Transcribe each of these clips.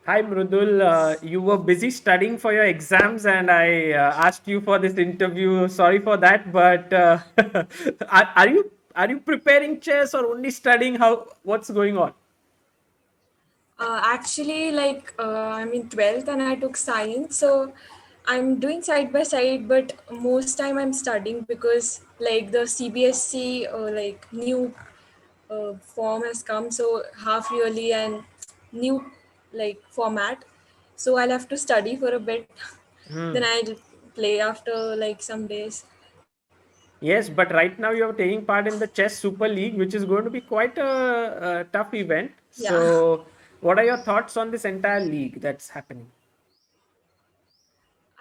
Hi Mrudul, you were busy studying for your exams, and I asked you for this interview. Sorry for that, but are you preparing chess or only studying? What's going on? Actually, I'm in 12th and I took science, so I'm doing side by side, but most time I'm studying because like the CBSC new form has come, so half yearly and new like format. So I'll have to study for a bit, then Hmm. I'll play after like some days. Yes, but right now you're taking part in the Chess Super League, which is going to be quite a tough event. Yeah. So, what are your thoughts on this entire league that's happening?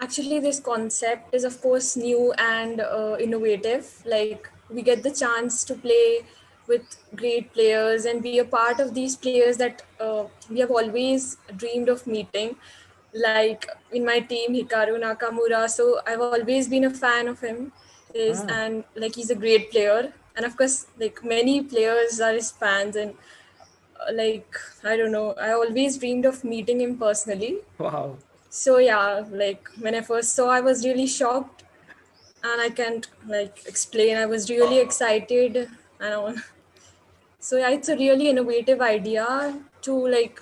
Actually, this concept is, of course, new and innovative. Like, we get the chance to play with great players and be a part of these players that we have always dreamed of meeting. Like in my team, Hikaru Nakamura. So I've always been a fan of him. Is Ah, and like he's a great player, and of course, like many players are his fans, and like I don't know, I always dreamed of meeting him personally. wow. So yeah, like when I first saw, I was really shocked, and I can't like explain. I was really excited, and all. So yeah, it's a really innovative idea to like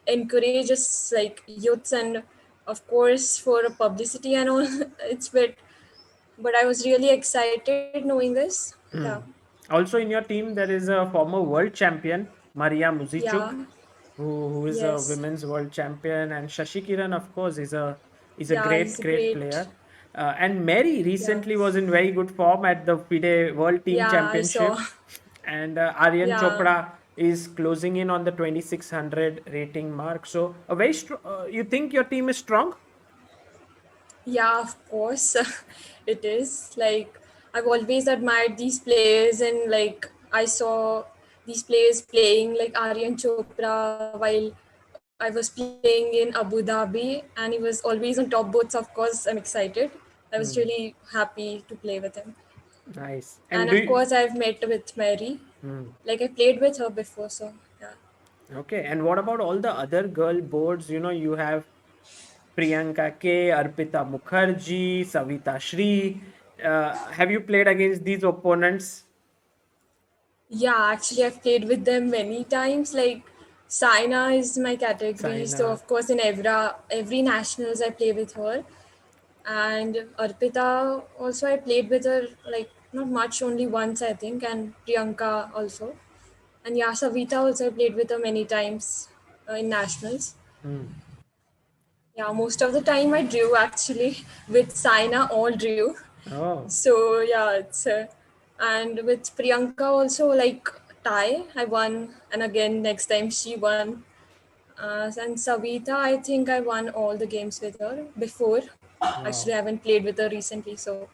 encourage us like youths, and of course for publicity and all. It's bit, but I was really excited knowing this. Yeah, Also, in your team, there is a former world champion, Maria yeah, Muzichuk, who is a yes, women's world champion, and Shashi Kiran, of course, is a yeah. He's a great great. player. And Mary Yeah, recently was in very good form at the FIDE World Team yeah. I saw. Championship, and Aryan Yeah. Chopra is closing in on the 2600 rating mark. So, a very you think your team is strong? Yeah, of course, it is. Like, I've always admired these players, and like, I saw these players playing like Aryan Chopra while I was playing in Abu Dhabi, and he was always on top boards. Of course, I'm excited. I was Hmm, really happy to play with him. nice. And And do of you? course, I've met with Mary. Hmm. Like, I played with her before, so yeah. Okay, and what about all the other girl boards? You have Priyanka K, Arpita Mukherjee, Savita Shri. Have you played against these opponents? Yeah, actually, I've played with them many times. Like, Saina is my category, so Saina. of course in every nationals I play with her. And Arpita also I played with her like not much, only once I think, and Priyanka also. And yeah, Savita also I played with her many times in nationals. Hmm. Yeah, most of the time I drew actually with Saina all drew. Oh, So yeah, it's and with Priyanka also like tie. I won, and again next time she won. And Savita, I think I won all the games with her before. Actually, wow. I haven't played with her recently, so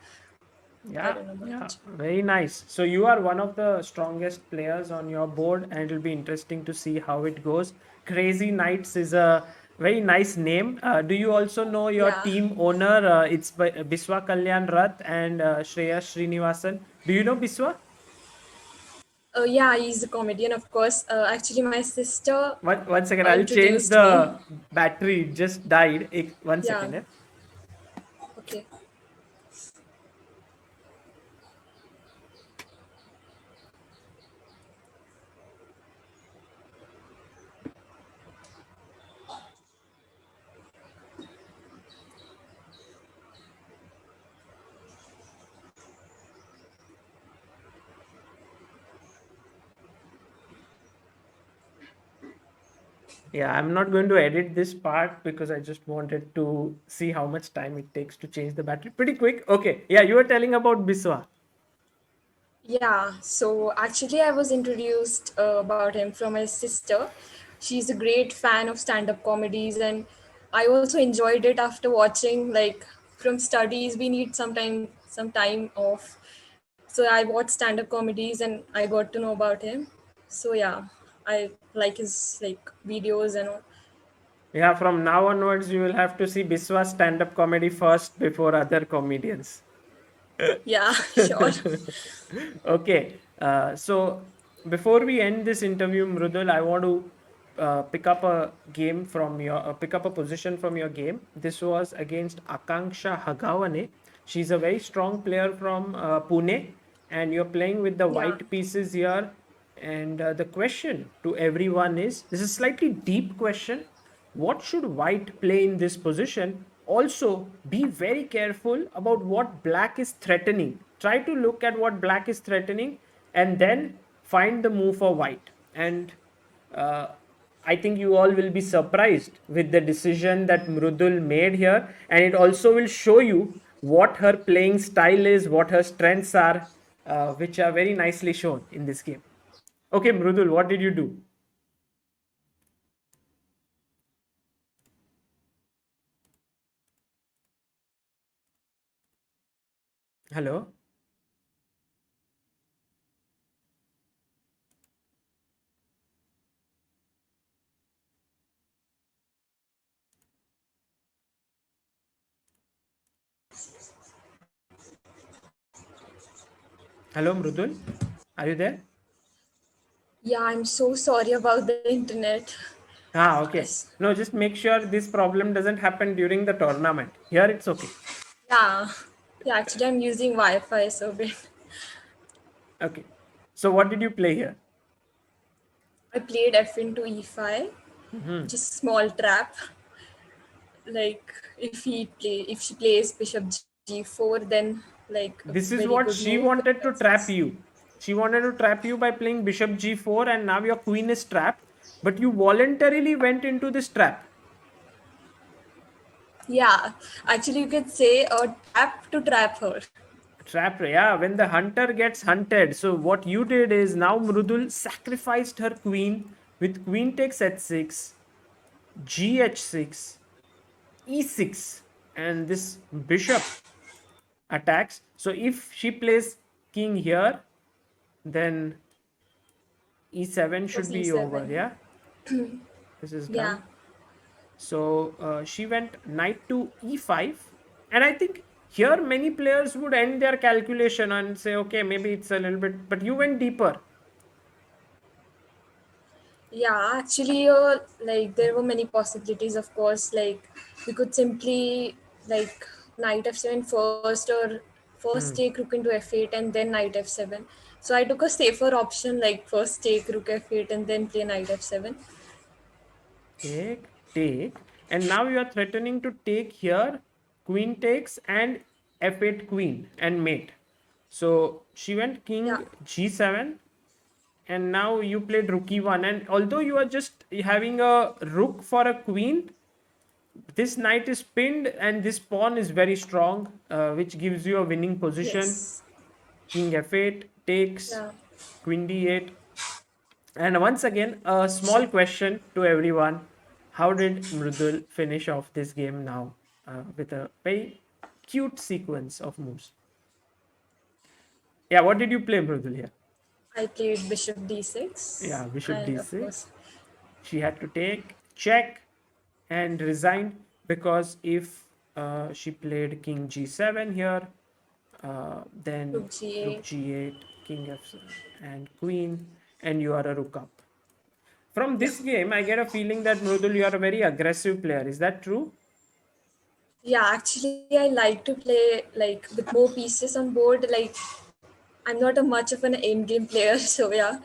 I Yeah, don't know yeah, much. very nice. So you are one of the strongest players on your board, and it'll be interesting to see how it goes. Crazy Knights is a very nice name. Do you also know your Yeah. team owner? It's Biswa Kalyan Rath and Shreya Srinivasan. Do you know Biswa? Yeah, he's a comedian, of course. Actually, my sister One second, I'll change introduced me. the battery. It just died. One Yeah. second. Eh? Okay. Yeah, I'm not going to edit this part because I just wanted to see how much time it takes to change the battery. Pretty quick. Okay. Yeah, you were telling about Biswa. Yeah, so actually, I was introduced about him from my sister. She's a great fan of stand-up comedies, and I also enjoyed it after watching. Like from studies, we need some time off. So I watched stand-up comedies, and I got to know about him. So yeah, I like his like videos and all. Yeah, from now onwards, you will have to see Biswa stand-up comedy first before other comedians. Yeah, sure. Okay. So before we end this interview, Mrudul, I want to pick up a game from your pick up a position from your game. This was against Akanksha Hagawane. She's a very strong player from Pune, and you're playing with the Yeah. white pieces here. And the question to everyone is, this is a slightly deep question. What should white play in this position? Also, be very careful about what black is threatening. Try to look at what black is threatening and then find the move for white. And uh, I think you all will be surprised with the decision that Mrudul made here, and it also will show you what her playing style is, what her strengths are, which are very nicely shown in this game. Okay, Mrudul, what did you do? Hello? Hello, Mrudul? Are you there? Yeah, I'm so sorry about the internet. Ah, okay. Yes. No, just make sure this problem doesn't happen during the tournament. Here it's okay. Yeah. Yeah, actually, I'm using Wi-Fi, so bit. Okay. So what did you play here? I played f into e5, just small trap. Like if she plays bishop g4, then like a This is very what good she move. wanted to trap you. She wanted to trap you by playing bishop g4, and now your queen is trapped, but you voluntarily went into this trap. Yeah, actually, you could say a trap to trap her. Trap, yeah, when the hunter gets hunted. So what you did is now Mrudul sacrificed her queen with queen takes h6, gh6, e6, and this bishop attacks. So if she plays king here, then e7 Was should be over. e7. Yeah, this is Yeah. done. So she went knight to e5, and I think here many players would end their calculation and say, okay, maybe it's a little bit, but you went deeper. Yeah, actually, like there were many possibilities. Of course, like we could simply like knight f7 first, or first take rook into f8 and then knight f7. So I took a safer option, like first take rook f8 and then play knight f7. Take, and now you are threatening to take here, queen takes and f8 queen and mate. So she went Yeah. king g7, and now you played rook e1. And although you are just having a rook for a queen, this knight is pinned and this pawn is very strong, which gives you a winning position. Yes. King f8 takes, Yeah. queen d8. And once again, a small question to everyone. How did Mrudul finish off this game now with a very cute sequence of moves? Yeah, what did you play, Mrudul, here? I played bishop d6, Yeah, bishop and of d6. course, She had to take, check, and resigned, because if she played king g7 here, then rook rook g8. g8, king f7, and queen, and you are a rook up. From Yeah. this game, I get a feeling that Mrudul, you are a very aggressive player. Is that true? Yeah, actually, I like to play like with more pieces on board. Like I'm not a much of an end game player, so yeah.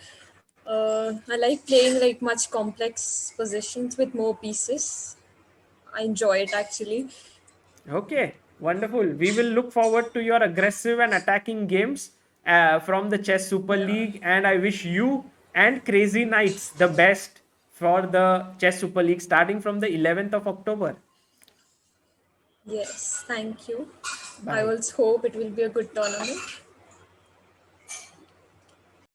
I like playing like much complex positions with more pieces. I enjoy it actually. Okay, wonderful. We will look forward to your aggressive and attacking games from the Chess Super Yeah. League. And I wish you and Crazy Knights the best for the Chess Super League starting from the 11th of October. Yes, thank you. I Bye. also hope it will be a good tournament.